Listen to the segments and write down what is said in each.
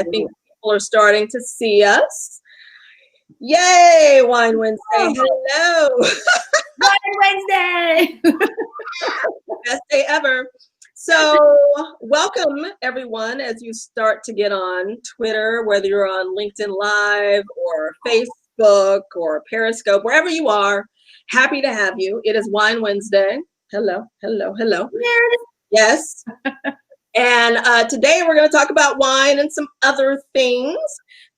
I think people are starting to see us. Yay, Wine Wednesday. Hello. Wine Wednesday. Best day ever. So welcome, everyone, as you start to get on Twitter, whether you're on LinkedIn Live or Facebook or Periscope, wherever you are. Happy to have you. It is Wine Wednesday. Hello, hello, hello. Yes. And today we're going to talk about wine and some other things.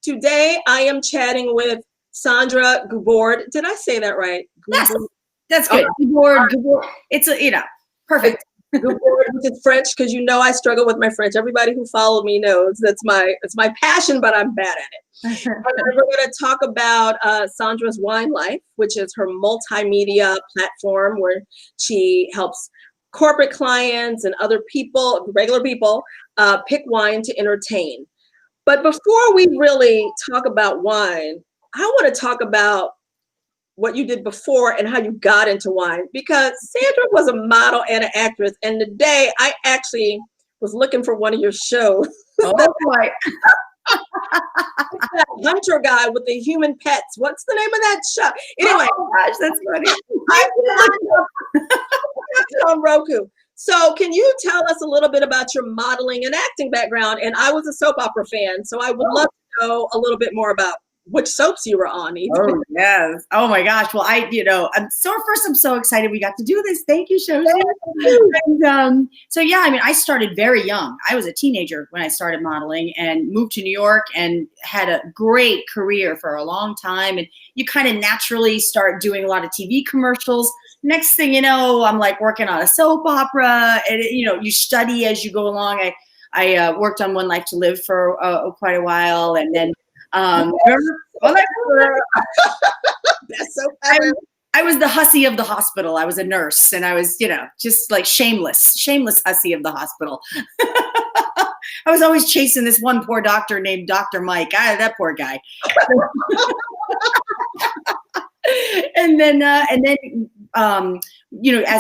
Today I am chatting with Sandra Guibord. Did I say that right? Yes, that's good. Guibord. It's perfect. Guibord, which is French, because I struggle with my French. Everybody who followed me knows it's my passion, but I'm bad at it. And we're going to talk about Sandra's Wine Life, which is her multimedia platform where she helps corporate clients and other people, regular people, pick wine to entertain. But before we really talk about wine, I want to talk about what you did before and how you got into wine, because Sandra was a model and an actress. And today I actually was looking for one of your shows. Oh boy. That hunter guy with the human pets. What's the name of that show? Anyway, oh gosh, that's funny. I it on Roku. So can you tell us a little bit about your modeling and acting background? And I was a soap opera fan, so I would love to know a little bit more about which soaps you were on. Even. Oh yes. Oh my gosh. Well, I'm so excited we got to do this. Thank you, Shoshana. And so yeah, I started very young. I was a teenager when I started modeling and moved to New York and had a great career for a long time. And you kind of naturally start doing a lot of TV commercials. Next thing you know, I'm like working on a soap opera, and you study as you go along. I worked on One Life to Live for quite a while, and then that's so funny. I was the hussy of the hospital. I was a nurse, and I was just like shameless hussy of the hospital. I was always chasing this one poor doctor named Dr. Mike. That poor guy. And then as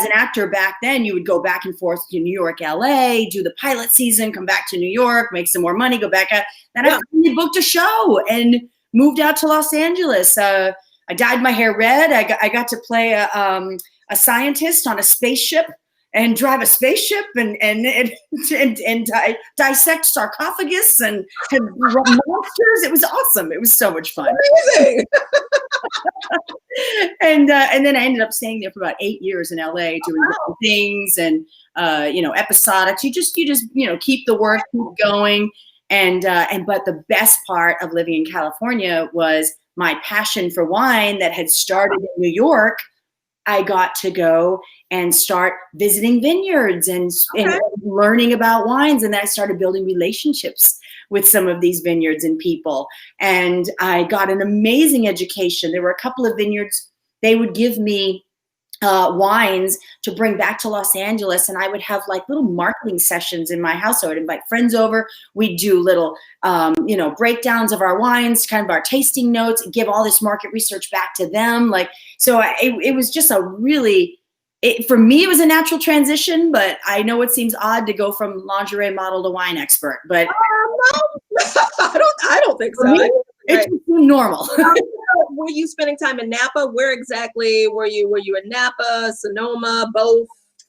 an actor back then, you would go back and forth to New York, LA, do the pilot season, come back to New York, make some more money, go back out. Then I finally booked a show and moved out to Los Angeles. I dyed my hair red. I got to play a scientist on a spaceship and drive a spaceship and dissect sarcophagus and monsters. It was awesome. It was so much fun. Amazing. And then I ended up staying there for about 8 years in LA doing different things and episodics. You just keep the work, keep going. But the best part of living in California was my passion for wine that had started in New York. I got to go and start visiting vineyards and learning about wines. And then I started building relationships with some of these vineyards and people. And I got an amazing education. There were a couple of vineyards. They would give me wines to bring back to Los Angeles. And I would have like little marketing sessions in my house. So I would invite friends over. We'd do little, breakdowns of our wines, kind of our tasting notes, give all this market research back to them. It was just for me, it was a natural transition, but I know it seems odd to go from lingerie model to wine expert, but I don't think so. It's normal. Were you spending time in Napa? Where exactly were you? Were you in Napa, Sonoma, both?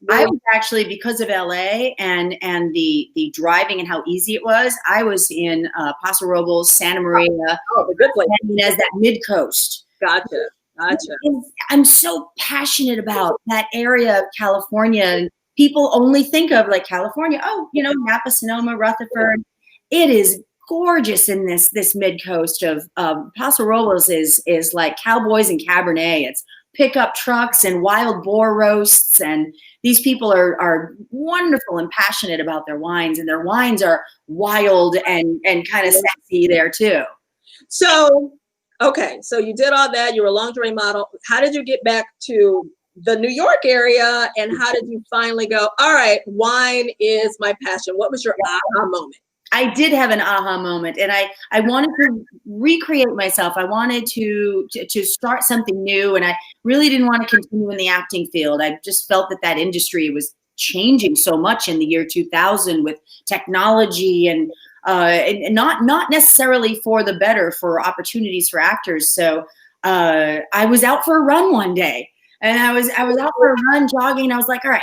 I was actually, because of LA and the driving and how easy it was, I was in Paso Robles, Santa Maria, the good place. As that mid-coast. Gotcha. I'm so passionate about that area of California. And people only think of like California, Napa, Sonoma, Rutherford. It is gorgeous in this mid-coast of Paso Robles is like cowboys and Cabernet. It's pickup trucks and wild boar roasts, and these people are wonderful and passionate about their wines, and their wines are wild and kind of sexy there too. So you did all that. You were a lingerie model. How did you get back to the New York area, and how did you finally go, all right, wine is my passion? What was your aha moment? I did have an aha moment, and I wanted to recreate myself. I wanted to start something new, and I really didn't want to continue in the acting field. I just felt that industry was changing so much in the year 2000 with technology, and and not necessarily for the better, for opportunities for actors. So I was out for a run one day, and I was out for a run jogging. And I was like, all right,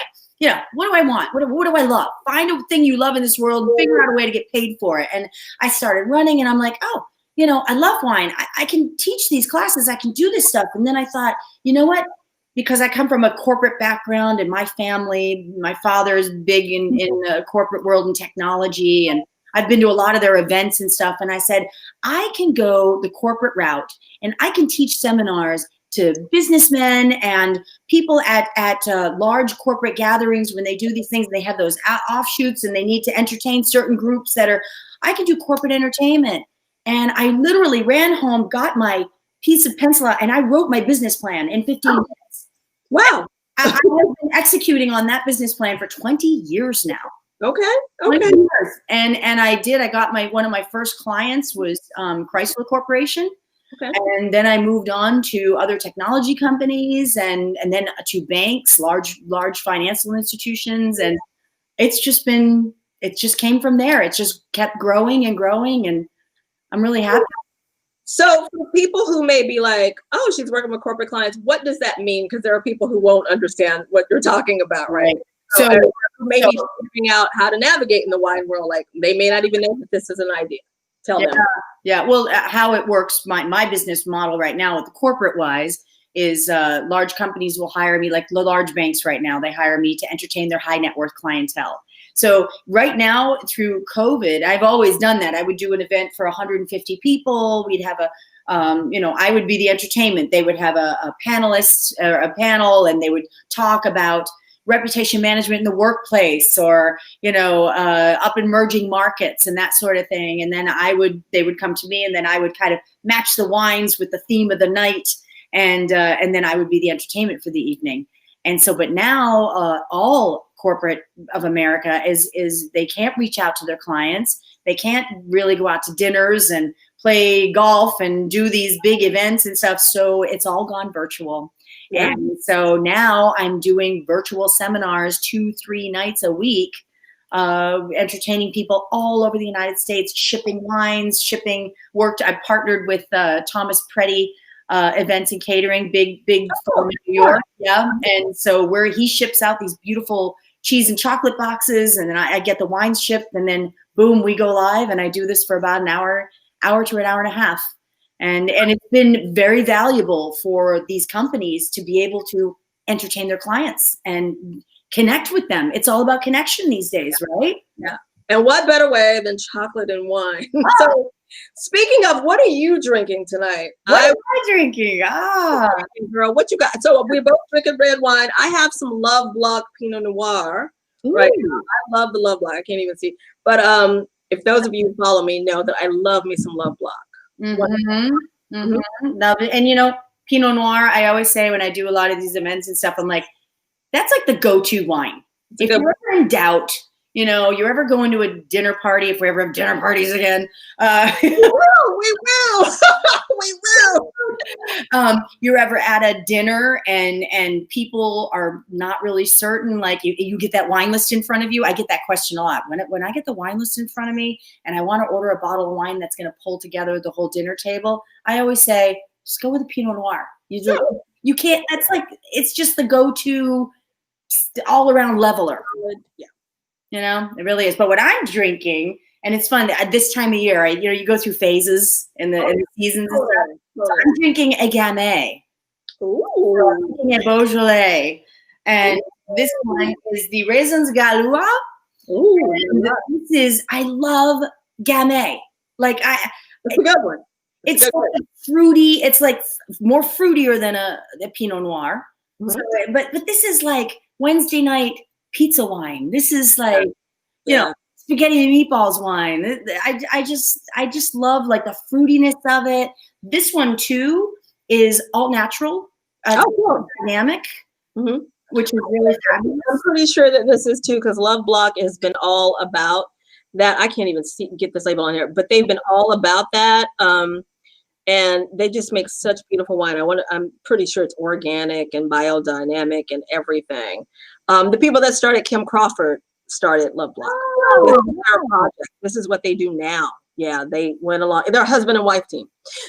what do I want? What do I love? Find a thing you love in this world and figure out a way to get paid for it. And I started running, and I'm like, oh, I love wine. I can teach these classes. I can do this stuff. And then I thought, you know what? Because I come from a corporate background, and my family, my father's big in the corporate world and technology, and I've been to a lot of their events and stuff. And I said, I can go the corporate route, and I can teach seminars to businessmen and people at large corporate gatherings when they do these things. And they have those offshoots, and they need to entertain certain groups I can do corporate entertainment. And I literally ran home, got my piece of pencil out, and I wrote my business plan in 15 minutes. Wow. I have been executing on that business plan for 20 years now. Okay. 20 years. And I got one of my first clients was Chrysler Corporation. Okay. And then I moved on to other technology companies and then to banks, large financial institutions. And it just came from there. It just kept growing and growing, and I'm really happy. So for people who may be like, oh, she's working with corporate clients, what does that mean? Because there are people who won't understand what you're talking about, right? So maybe figuring out how to navigate in the wine world, like they may not even know that this is an idea. Tell them. Yeah. Well, how it works, my business model right now with the corporate wise is large companies will hire me, like the large banks right now, they hire me to entertain their high net worth clientele. So right now through COVID, I've always done that. I would do an event for 150 people. We'd have I would be the entertainment. They would have a panelist or a panel, and they would talk about reputation management in the workplace, or, up in emerging markets and that sort of thing. And then they would come to me, and then I would kind of match the wines with the theme of the night. And then I would be the entertainment for the evening. And so, but now all corporate of America is they can't reach out to their clients. They can't really go out to dinners and play golf and do these big events and stuff. So it's all gone virtual. Yeah. And so now I'm doing virtual seminars 2-3 nights a week, entertaining people all over the United States, shipping wines, I partnered with Thomas Preddy events and catering, big from New York. Yeah. And so where he ships out these beautiful cheese and chocolate boxes, and then I get the wines shipped, and then boom, we go live, and I do this for about an hour to an hour and a half. And it's been very valuable for these companies to be able to entertain their clients and connect with them. It's all about connection these days, right? Yeah. And what better way than chocolate and wine? So speaking of, what are you drinking tonight? What am I drinking? Girl, what you got? So we're both drinking red wine. I have some Love Block Pinot Noir. Ooh. Right now. I love the Love Block. I can't even see. But if those of you who follow me know that I love me some Love Block. Love it. And Pinot Noir, I always say when I do a lot of these events and stuff, I'm like, that's like the go-to wine. If you're ever in doubt, you're ever going to a dinner party, if we ever have dinner parties again. We will. We will. You're ever at a dinner and people are not really certain, like you get that wine list in front of you. I get that question a lot. When I get the wine list in front of me and I want to order a bottle of wine that's going to pull together the whole dinner table, I always say, just go with a Pinot Noir. You can't, it's just the go-to all around leveler. Yeah. It really is. But what I'm drinking, and it's fun at this time of year, you go through phases in the seasons. So I'm drinking a Gamay. Ooh. I'm drinking a Beaujolais. And this one is the Raisins Galois. Ooh. I love Gamay. It's a good one. It's fruity. It's like more fruitier than a Pinot Noir. Mm-hmm. So, but this is like Wednesday night pizza wine. This is like, spaghetti and meatballs wine. I just love like the fruitiness of it. This one too is all natural, dynamic, which is really fabulous. I'm pretty sure that this is too, because Love Block has been all about that. I can't even get this label on here, but they've been all about that. And they just make such beautiful wine. I'm pretty sure it's organic and biodynamic and everything. The people that started Kim Crawford started Love Block. Oh, This is their project. This is what they do now. Yeah, they went along. They're a husband and wife team.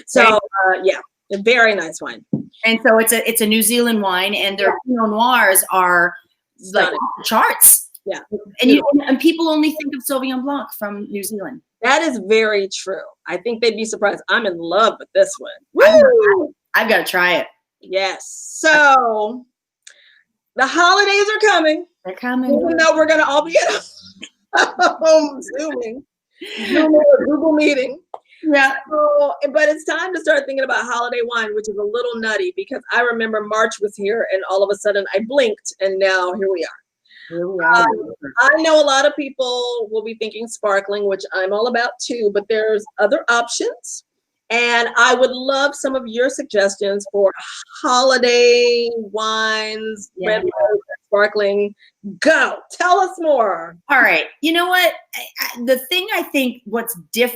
So yeah, a very nice wine. And so it's a New Zealand wine, and their Pinot Noirs are like off the charts. Yeah, and people only think of Sauvignon Blanc from New Zealand. That is very true. I think they'd be surprised. I'm in love with this one. Woo! I've got to try it. Yes. So the holidays are coming. They're coming. Even though we're gonna all be at home Zoom or Google meeting. Yeah. So, but it's time to start thinking about holiday wine, which is a little nutty because I remember March was here and all of a sudden I blinked and now here we are. I know a lot of people will be thinking sparkling, which I'm all about too, but there's other options. And I would love some of your suggestions for holiday wines, red wine, sparkling. Go, tell us more. All right. You know what? The thing I think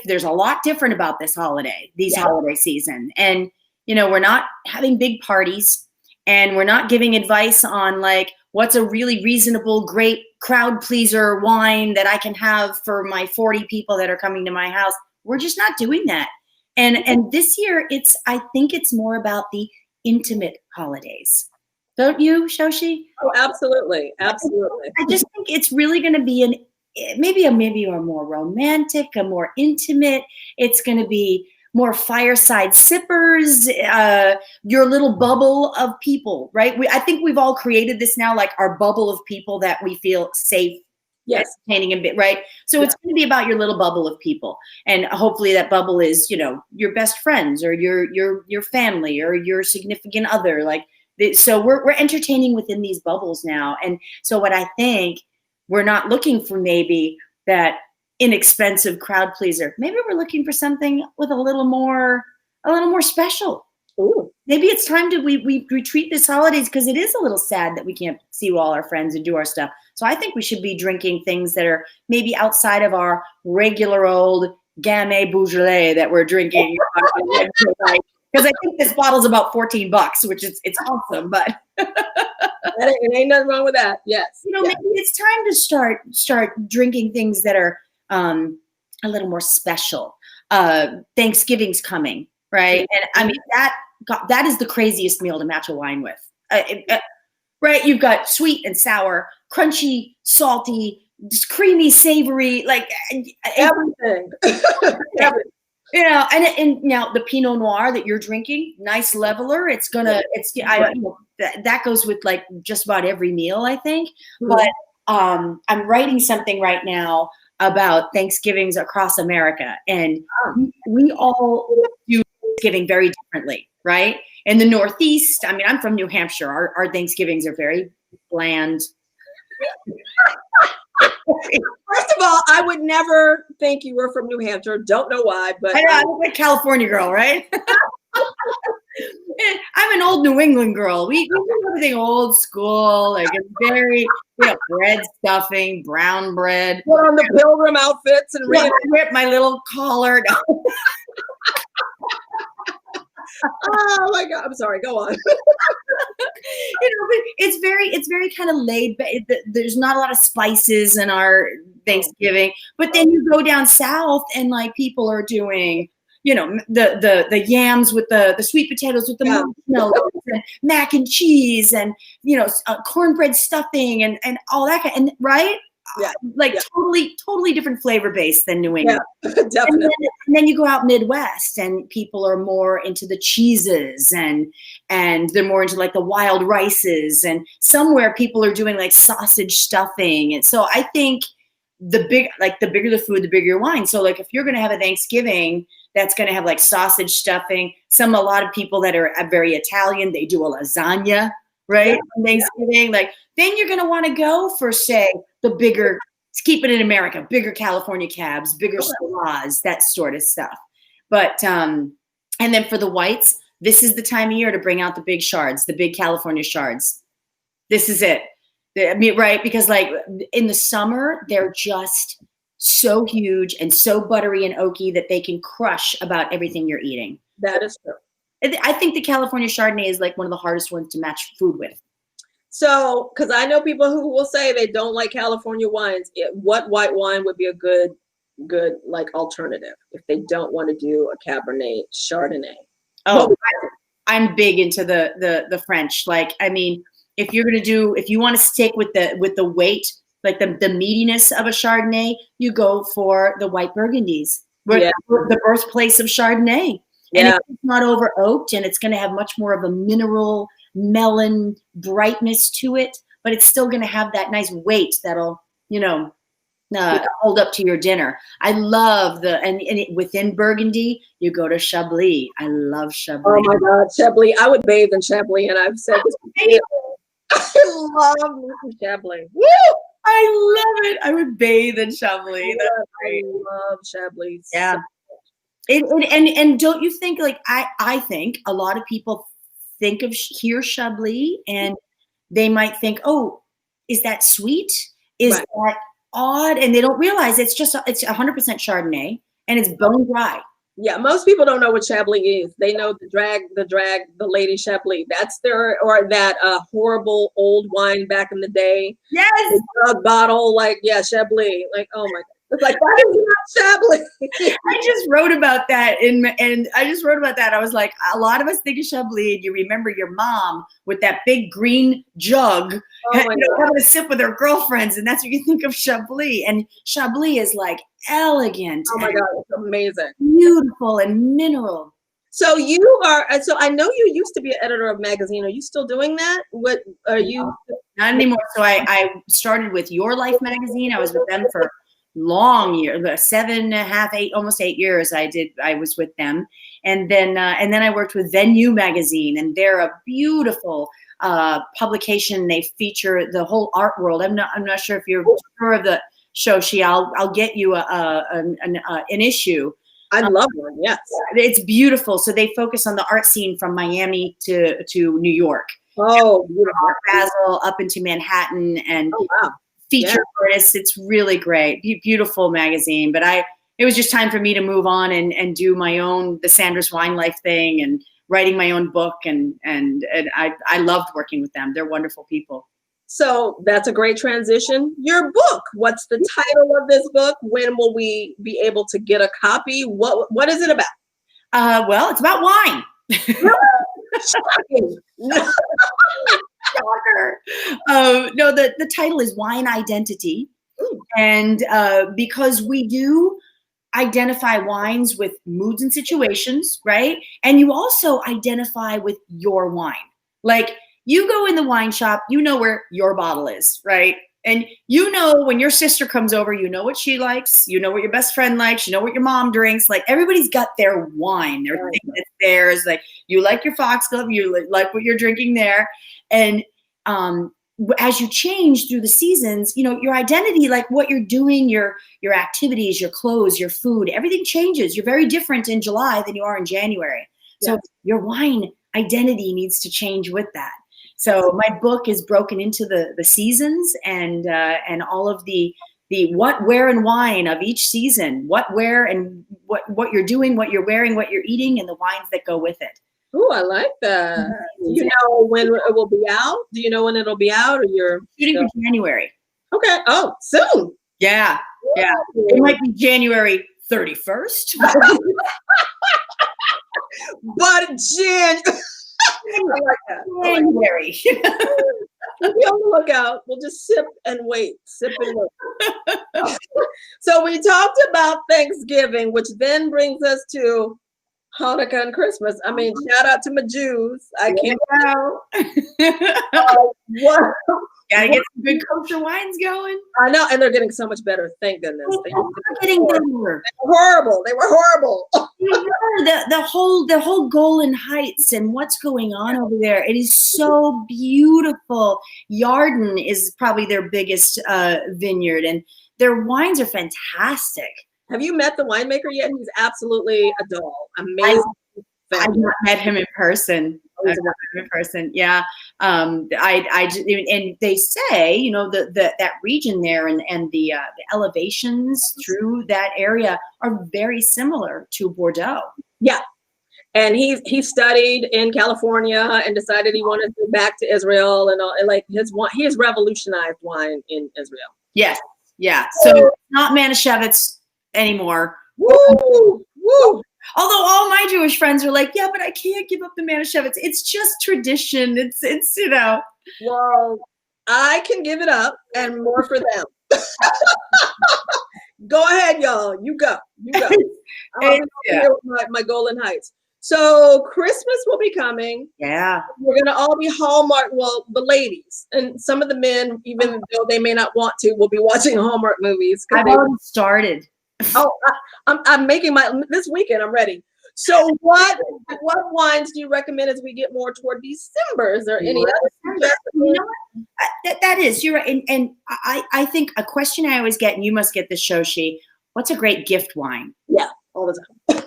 there's a lot different about this holiday, holiday season. And, we're not having big parties and we're not giving advice on like, what's a really reasonable, great crowd pleaser wine that I can have for my 40 people that are coming to my house. We're just not doing that. And this year, I think it's more about the intimate holidays. Don't you, Shoshi? Oh, absolutely. Absolutely. I just think it's really going to be maybe a more romantic, a more intimate. It's going to be more fireside sippers, your little bubble of people, right? I think we've all created this now, like our bubble of people that we feel safe, entertaining a bit, right? So it's going to be about your little bubble of people, and hopefully that bubble is, your best friends or your family or your significant other. So we're entertaining within these bubbles now, and so what I think we're not looking for maybe that inexpensive crowd pleaser. Maybe we're looking for something with a little more special. Ooh. Maybe it's time to we treat this holidays because it is a little sad that we can't see all our friends and do our stuff. So I think we should be drinking things that are maybe outside of our regular old Gamay Beaujolais that we're drinking. Because I think this bottle's about $14, which it's awesome, but it ain't nothing wrong with that. Yes. Maybe it's time to start drinking things that are a little more special. Thanksgiving's coming, right? And I mean that is the craziest meal to match a wine with, right? You've got sweet and sour, crunchy, salty, just creamy, savory, like everything. Everything. And now the Pinot Noir that you're drinking, nice leveler. That goes with like just about every meal, I think. Mm-hmm. But I'm writing something right now about Thanksgivings across America, and we all do Thanksgiving very differently, right? In the Northeast, I mean, I'm from New Hampshire. Our Thanksgivings are very bland. First of all, I would never think you were from New Hampshire. Don't know why, but I'm a California girl, right? I'm an old New England girl. We do everything old school, like it's very, bread stuffing, brown bread. Put on the pilgrim outfits and rip my little collar. Oh my God! I'm sorry. Go on. It's very kind of laid back. There's not a lot of spices in our Thanksgiving, but then you go down south and like people are doing, the yams with the sweet potatoes with the marshmallows and mac and cheese and cornbread stuffing and all that kind. And right. Yeah. Totally different flavor base than New England. Yeah, definitely. And then you go out Midwest and people are more into the cheeses and they're more into like the wild rices, and somewhere people are doing like sausage stuffing. And so I think the bigger the food, the bigger your wine. So like if you're going to have a Thanksgiving that's going to have like sausage stuffing, a lot of people that are very Italian, they do a lasagna, right? On Thanksgiving, then you're going to want to go for, say, the bigger, keep it in America, bigger California cabs, bigger Syrahs, that sort of stuff. But, and then for the whites, this is the time of year to bring out the big shards, the big California shards. This is it. Right? Because in the summer, they're just so huge and so buttery and oaky that they can crush about everything you're eating. That is true. I think the California Chardonnay is like one of the hardest ones to match food with. So, because I know people who will say they don't like California wines. What white wine would be a good like alternative if they don't want to do a Cabernet Chardonnay? Oh, I'm big into the French. Like, I mean, if you want to stick with the weight, like the meatiness of a Chardonnay, you go for the white Burgundies. Yeah. The birthplace of Chardonnay. And Yeah. it's not over oaked, and it's going to have much more of a mineral melon brightness to it, but it's still going to have that nice weight that'll, hold up to your dinner. I love within Burgundy, you go to Chablis. I love Chablis. Oh my God, Chablis. I would bathe in Chablis, and I've said this. I love me some Chablis. Woo! I love it. I would bathe in Chablis. I love Chablis. Yeah. And don't you think, like, I think a lot of people hear Chablis and they might think, oh, is that sweet? Is that odd? And they don't realize it's 100% Chardonnay and it's bone dry. Yeah, most people don't know what Chablis is. They know the Lady Chablis. That's or that horrible old wine back in the day. Yes. The drug bottle, like, yeah, Chablis. Like, oh my God. It's like, why is it not Chablis? I just wrote about that I was like, a lot of us think of Chablis. You remember your mom with that big green jug, having a sip with her girlfriends, and that's what you think of Chablis. And Chablis is like elegant. Oh my God, it's amazing. Beautiful and mineral. So so I know you used to be an editor of a magazine. Are you still doing that? What are you? Not anymore. So I started with Your Life magazine. I was with them for long years, 7.5, 8, almost 8 years. I was with them, and then I worked with Venue magazine, and they're a beautiful publication. They feature the whole art world. I'm not sure if you're sure of the Shoshi. I'll get you an issue. I love one. Yes, it's beautiful. So they focus on the art scene from Miami to New York. Oh, beautiful. Basel up into Manhattan, and wow. Feature artists. It's really great. Beautiful magazine. But it was just time for me to move on and do my own, the Sandra's Wine Life thing, and writing my own book. And I loved working with them. They're wonderful people. So that's a great transition. Your book, what's the title of this book? When will we be able to get a copy? What is it about? Well, it's about wine. Shocking. Shocker. No, the title is Wine Identity. Ooh. And because we do identify wines with moods and situations, right? And you also identify with your wine. Like, you go in the wine shop, you know where your bottle is, right? And you know when your sister comes over, you know what she likes, you know what your best friend likes, you know what your mom drinks. Like, everybody's got their wine, their thing that's theirs. Like, you like your Foxglove, you like what you're drinking there. And as you change through the seasons, your identity, like what you're doing, your activities, your clothes, your food, everything changes. You're very different in July than you are in January. Yes. So your wine identity needs to change with that. So my book is broken into the seasons and all of the what, where, and wine of each season. What, where, and what you're doing, what you're wearing, what you're eating, and the wines that go with it. Oh, I like that. Do you know when it will be out? Do you know when it'll be out, or you're shooting for January? Okay. Oh, soon. Yeah. Yeah. It might be January 31st. But I like that. January. We'll be on the lookout. We'll just sip and wait. Sip and wait. So we talked about Thanksgiving, which then brings us to Hanukkah and Christmas. I mean, shout out to my Jews. I can't Gotta get some good kosher wines going. I know, and they're getting so much better. Thank goodness. They're getting better. They were horrible. They were horrible. The whole Golan Heights and what's going on over there. It is so beautiful. Yarden is probably their biggest vineyard, and their wines are fantastic. Have you met the winemaker yet? He's absolutely a doll. Amazing. I've not met him in person. Yeah. And they say, that region there and the elevations through that area are very similar to Bordeaux. Yeah. And he studied in California and decided he wanted to go back to Israel and all. And like he has revolutionized wine in Israel. Yes, yeah. So not Manischewitz anymore. Woo, woo. Although all my Jewish friends are like, yeah, but I can't give up the Manischewitz. It's just tradition. It's you know. Well, I can give it up and more for them. Go ahead, y'all. You go. I'm here with my Golden Heights. So Christmas will be coming. Yeah. We're gonna all be Hallmark. Well, the ladies and some of the men, even though they may not want to, will be watching Hallmark movies. I've already started. Oh, I'm making this weekend. I'm ready. So what wines do you recommend as we get more toward December? Is there any other suggestions? You know what? That is, you're right. And I think a question I always get, and you must get this, Shoshi, what's a great gift wine? Yeah, all the time.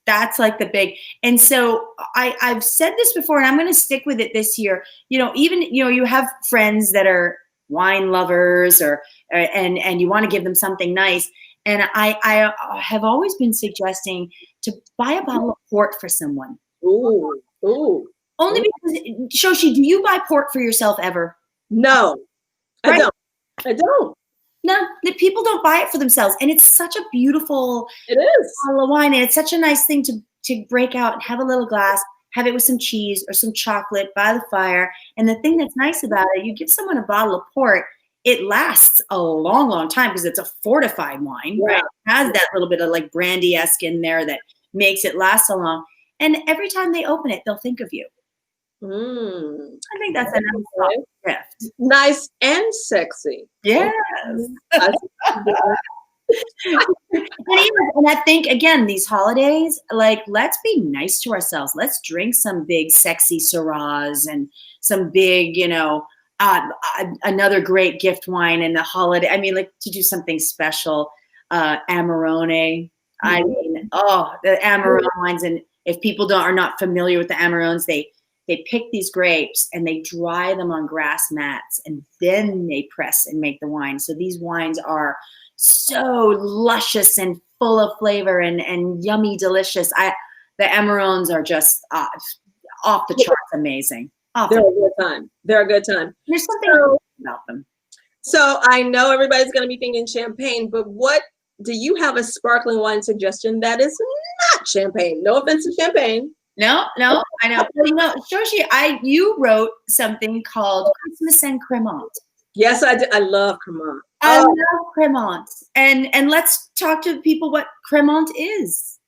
That's like the big, and so I've said this before, and I'm going to stick with it this year. You know, even, you know, you have friends that are wine lovers and you want to give them something nice. And I have always been suggesting to buy a bottle of port for someone. Ooh. Only because, Shoshi, do you buy port for yourself ever? No, right? I don't. No, the people don't buy it for themselves. And it's such a beautiful bottle of wine. And it's such a nice thing to break out and have a little glass, have it with some cheese or some chocolate by the fire. And the thing that's nice about it, you give someone a bottle of port, it lasts a long, long time because it's a fortified wine, right? It has that little bit of like brandy-esque in there that makes it last so long. And every time they open it, they'll think of you. I think that's a nice gift. Nice and sexy. Yes. And I think, again, these holidays, like, let's be nice to ourselves. Let's drink some big, sexy Syrahs and some big, you know, another great gift wine in the holiday. I mean, like, to do something special, Amarone. I mean, the Amarone wines. And if people are not familiar with the Amarones, they pick these grapes and they dry them on grass mats and then they press and make the wine. So these wines are so luscious and full of flavor and yummy, delicious. The Amarones are just off the charts amazing. They're a good time. They're a good time. There's something about them. So I know everybody's going to be thinking champagne, but do you have a sparkling wine suggestion that is not champagne? No offense to champagne. No, I know. Well, you know, Shoshi, you wrote something called Christmas and Cremant. Yes, I did. I love Cremant. I love Cremant. And let's talk to people what Cremant is.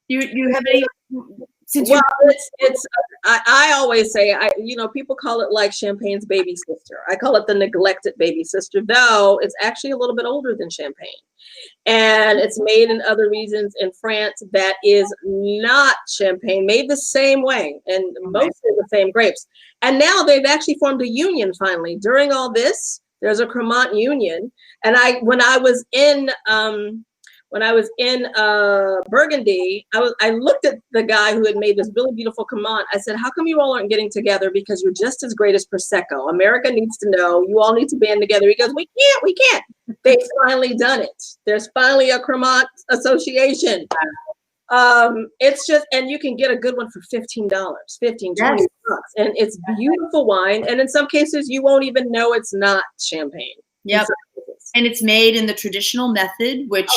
You have any? Well, I always say, people call it like champagne's baby sister. I call it the neglected baby sister, though it's actually a little bit older than champagne. And it's made in other regions in France that is not champagne, made the same way and mostly the same grapes. And now they've actually formed a union finally. During all this, there's a Cremant union. And when I was in Burgundy, I looked at the guy who had made this really beautiful Cremant. I said, how come you all aren't getting together? Because you're just as great as Prosecco. America needs to know. You all need to band together. He goes, we can't. They've finally done it. There's finally a Cremant association. It's just, and you can get a good one for $15, $20. And it's beautiful wine. And in some cases, you won't even know it's not champagne. Yep. And it's made in the traditional method, which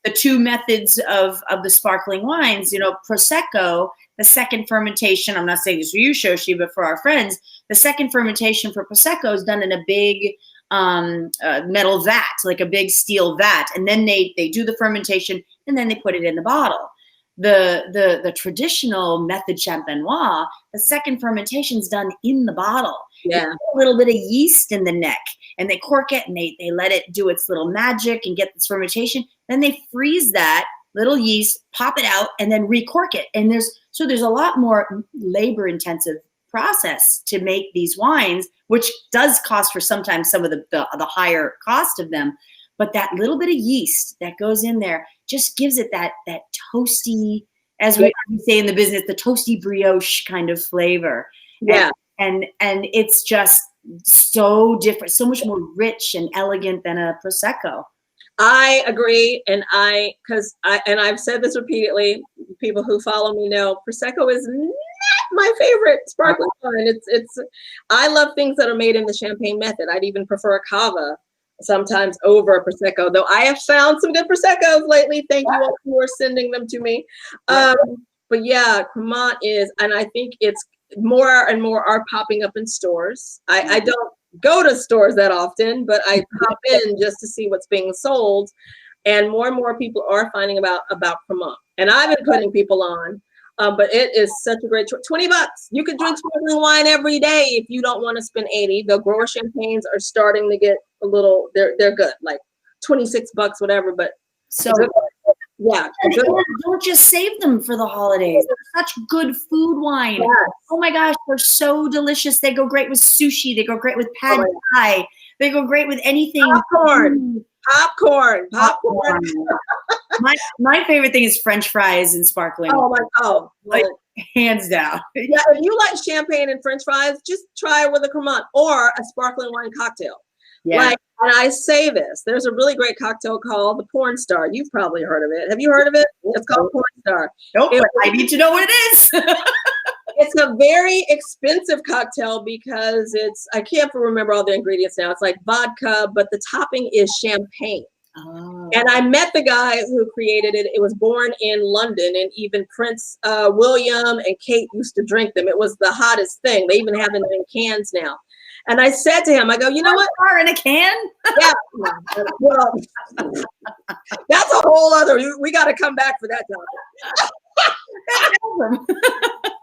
the two methods of the sparkling wines, you know, Prosecco, the second fermentation, I'm not saying this for you, Shoshi, but for our friends, the second fermentation for Prosecco is done in a big metal vat, like a big steel vat. And then they do the fermentation and then they put it in the bottle. The traditional method champenois, the second fermentation is done in the bottle. Yeah. A little bit of yeast in the neck and they cork it and they let it do its little magic and get this fermentation. Then they freeze that little yeast, pop it out and then recork it. And there's a lot more labor intensive process to make these wines, which does cost for sometimes some of the higher cost of them. But that little bit of yeast that goes in there just gives it that toasty, as we say in the business, the toasty brioche kind of flavor. Yeah. And it's just so different, so much more rich and elegant than a Prosecco. I agree. And I've said this repeatedly, people who follow me know Prosecco is not my favorite sparkling wine. I love things that are made in the champagne method. I'd even prefer a cava sometimes over a Prosecco, though I have found some good Proseccos lately. Thank you all who are sending them to me. But yeah, Cremant is, and I think it's more and more are popping up in stores. I don't go to stores that often, but I pop in just to see what's being sold. And more people are finding about Cremant. And I've been putting people on, but it is such a great choice. $20. You can drink sparkling wine every day if you don't want to spend 80. The grower champagnes are starting to get a little, they're good, like $26, whatever, but so yeah. Don't just save them for the holidays. They're such good food wine. Yes. Oh my gosh, they're so delicious. They go great with sushi. They go great with pad thai. They go great with anything. Popcorn. My favorite thing is French fries and sparkling. Like, hands down. Yeah, if you like champagne and French fries, just try it with a Cremant or a sparkling wine cocktail. Yeah. And I say this, there's a really great cocktail called the Porn Star. You've probably heard of it. Have you heard of it? It's called Porn Star. Nope, I need to know what it is. It's a very expensive cocktail because I can't remember all the ingredients now. It's like vodka, but the topping is champagne. Oh. And I met the guy who created it. It was born in London, and even Prince William and Kate used to drink them. It was the hottest thing. They even have them in cans now. And I said to him, I go, you know what? In a can? Yeah. Well, that's a whole other, we got to come back for that topic.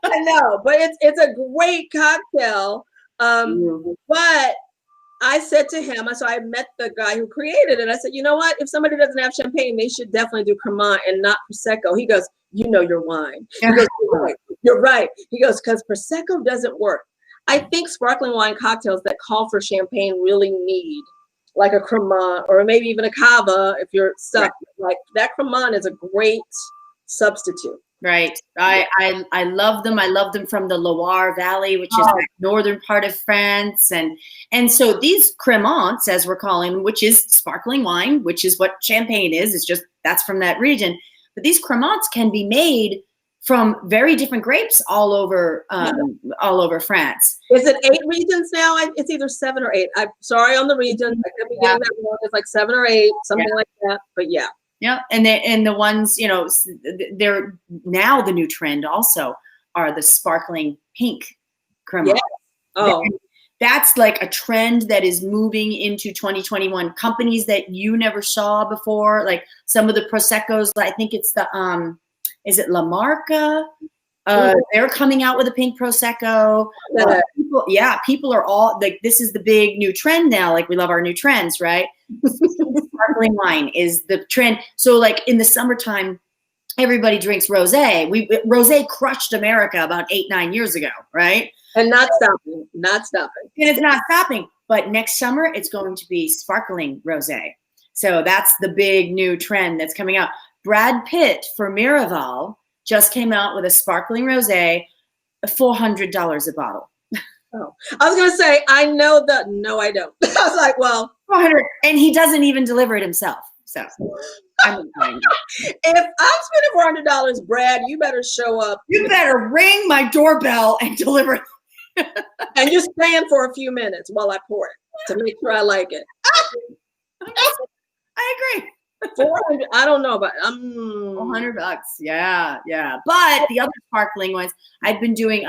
I know, but it's a great cocktail. But I said to him, so I met the guy who created it. I said, you know what? If somebody doesn't have champagne, they should definitely do Cremant and not Prosecco. He goes, you know your wine. He goes, you're right. He goes, because Prosecco doesn't work. I think sparkling wine cocktails that call for champagne really need like a Cremant or maybe even a cava if you're stuck. Right. Like that Cremant is a great substitute. Right. I love them. I love them from the Loire Valley, which is the northern part of France. And so these Cremants, as we're calling them, which is sparkling wine, which is what champagne is, it's just that's from that region. But these Cremants can be made from very different grapes all over France. Is it 8 regions now? It's either 7 or 8. I'm sorry on the regions. I could be getting that wrong. It's like 7 or 8, something like that. But yeah. Yeah, and the ones, you know, they're now the new trend also are the sparkling pink Cremant. Yeah. That's like a trend that is moving into 2021. Companies that you never saw before, like some of the Proseccos, I think it's the is it La Marca? They're coming out with a pink Prosecco. People are all like, this is the big new trend now. Like we love our new trends, right? Sparkling wine is the trend. So like in the summertime, everybody drinks rosé. Rosé crushed America about 8-9 years ago, right? And not stopping. And it's not stopping. But next summer, it's going to be sparkling rosé. So that's the big new trend that's coming out. Brad Pitt for Miraval just came out with a sparkling rosé, $400 a bottle. Oh, I was going to say, I know that. No, I don't. I was like, well, 400, and he doesn't even deliver it himself. So I'm if I'm spending $400, Brad, you better show up. You better ring my doorbell and deliver it. And you stand for a few minutes while I pour it to make sure I like it. I agree. 400. I don't know, but $400. Yeah. But the other sparkling ones, I've been doing.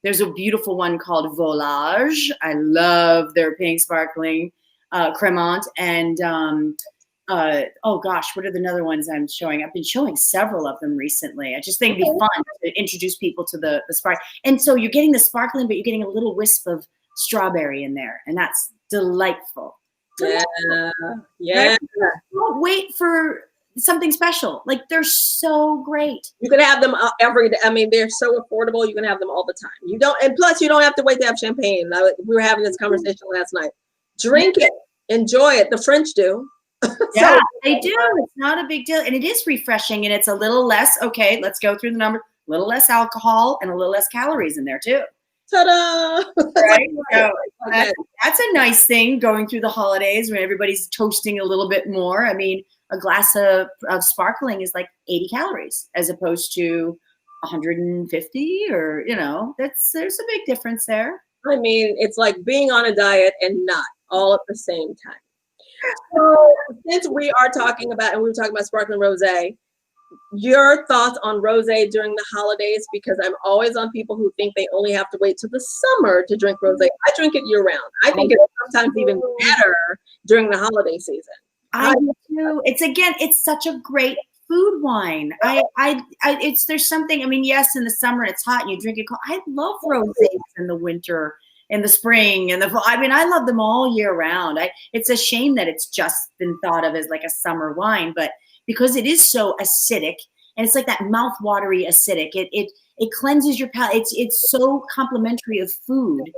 There's a beautiful one called Volage. I love their pink sparkling Cremant, and oh gosh, what are the other ones I'm showing? I've been showing several of them recently. I just think it'd be fun to introduce people to the spark. And so you're getting the sparkling, but you're getting a little wisp of strawberry in there, and that's delightful. Yeah. Don't wait for something special. Like they're so great. You can have them every day. I mean, they're so affordable. You can have them all the time. You don't, and plus you don't have to wait to have champagne. We were having this conversation last night. Drink it, enjoy it. The French do. Yeah, they do. It's not a big deal, and it is refreshing, and it's a little less. Okay, let's go through the number. A little less alcohol and a little less calories in there too. Ta-da! Right? So that's a nice thing going through the holidays when everybody's toasting a little bit more. I mean, a glass of sparkling is like 80 calories as opposed to 150, or, you know, there's a big difference there. I mean, it's like being on a diet and not all at the same time. So since we are talking about, and we were talking about sparkling rosé, your thoughts on rosé during the holidays, because I'm always on people who think they only have to wait till the summer to drink rosé. I drink it year round. I think it's sometimes even better during the holiday season. I do too. It's such a great food wine. There's something, I mean, yes, in the summer it's hot and you drink it cold. I love rosés in the winter, in the spring, and the fall. I mean, I love them all year round. It's a shame that it's just been thought of as like a summer wine, but because it is so acidic, and it's like that mouth-watery acidic, it cleanses your palate. It's so complimentary of food.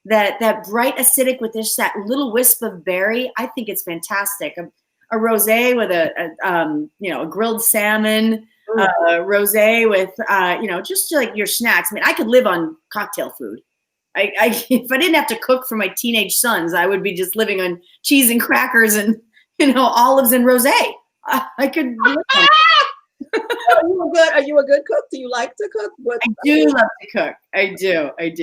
That bright acidic with that little wisp of berry, I think it's fantastic. A rosé with a grilled salmon, rosé with just like your snacks. I mean, I could live on cocktail food. If I didn't have to cook for my teenage sons, I would be just living on cheese and crackers and olives and rosé. I could. Are you a good cook? Do you like to cook? I do love to cook. I do. I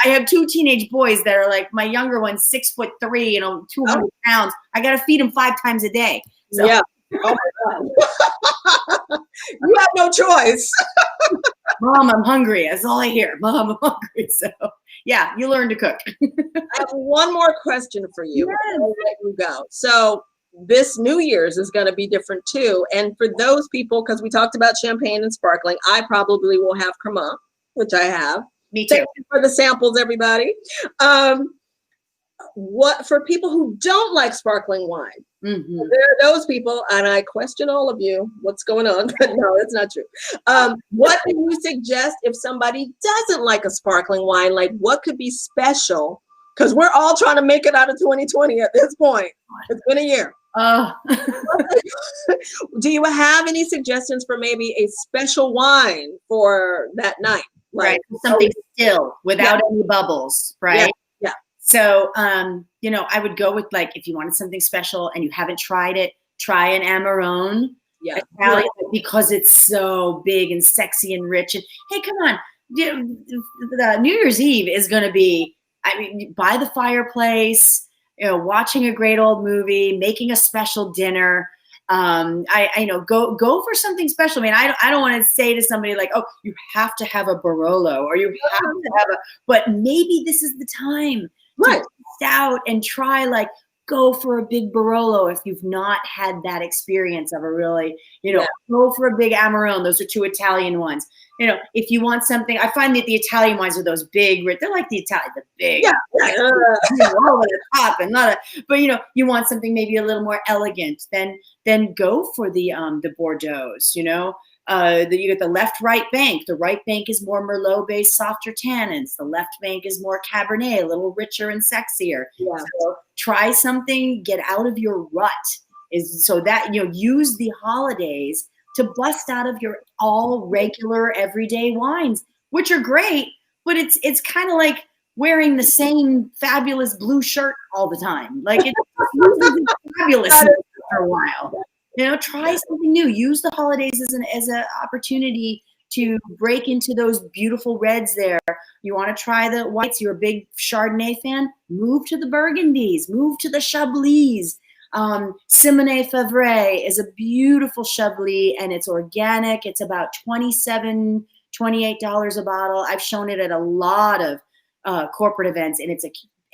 have two teenage boys that are like, my younger one's 6'3", 200 pounds. I got to feed him 5 times a day. So. Yeah. Oh my God. You have no choice. Mom, I'm hungry. That's all I hear. Mom, I'm hungry. So yeah, you learn to cook. I have one more question for you. Yes. I'll let you go. So this New Year's is going to be different too. And for those people, because we talked about champagne and sparkling, I probably will have Cremant, which I have. Me too. Thank you for the samples, everybody. What for people who don't like sparkling wine? Mm-hmm. There are those people, and I question all of you. What's going on? But no, that's not true. What do you suggest if somebody doesn't like a sparkling wine? Like, what could be special? Because we're all trying to make it out of 2020 at this point. It's been a year. Do you have any suggestions for maybe a special wine for that night? Like, right, something still without any bubbles, right? Yeah. So, I would go with, like, if you wanted something special and you haven't tried it, try an Amarone. Yeah. Italian, because it's so big and sexy and rich. And hey, come on, the New Year's Eve is going to be, by the fireplace, watching a great old movie, making a special dinner. Go for something special. I don't want to say to somebody like, oh, you have to have a Barolo, or you have to have but maybe this is the time to test out and try, like, go for a big Barolo if you've not had that experience of a really, go for a big Amarone. Those are 2 Italian ones. If you want something, I find that the Italian wines are those big, they're like the big, over the top, and not but you want something maybe a little more elegant, then go for the Bordeaux's. You get the left-right bank. The right bank is more Merlot-based, softer tannins. The left bank is more Cabernet, a little richer and sexier. Yeah. So try something, get out of your rut. So that use the holidays to bust out of your all regular everyday wines, which are great, but it's kind of like wearing the same fabulous blue shirt all the time. Like, it loses its fabulousness after a while. Try something new. Use the holidays as an opportunity to break into those beautiful reds there. You want to try the whites. You're a big Chardonnay fan? Move to the Burgundies. Move to the Chablis. Simone Favre is a beautiful Chablis, and it's organic. It's about $27, $28 a bottle. I've shown it at a lot of corporate events, and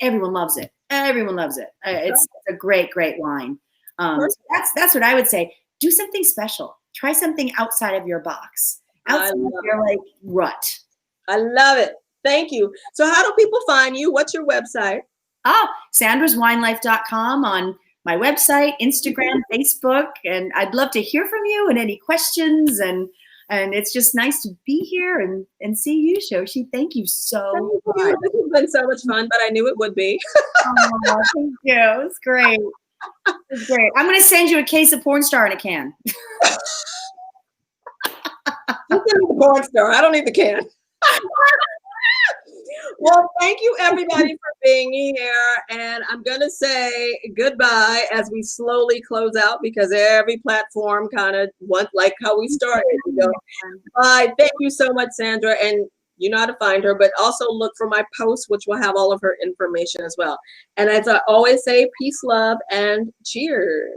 everyone loves it. Everyone loves it. It's a great, great wine. So that's what I would say. Do something special. Try something outside of your box, outside of your rut. I love it. Thank you. So how do people find you? What's your website? sandraswinelife.com on my website, Instagram, Facebook, and I'd love to hear from you and any questions. And it's just nice to be here and see you, Shoshi. Thank you so much. This has been so much fun, but I knew it would be. Oh, thank you. It was great. It's great. I'm going to send you a case of Porn Star in a can. You send me the Porn Star. I don't need the can. Well, thank you everybody for being here. And I'm going to say goodbye as we slowly close out because every platform kind of went like how we started. Bye. Thank you so much, Sandra. And you know how to find her, but also look for my post, which will have all of her information as well. And as I always say, peace, love, and cheers.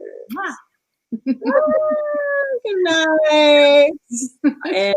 Good night. And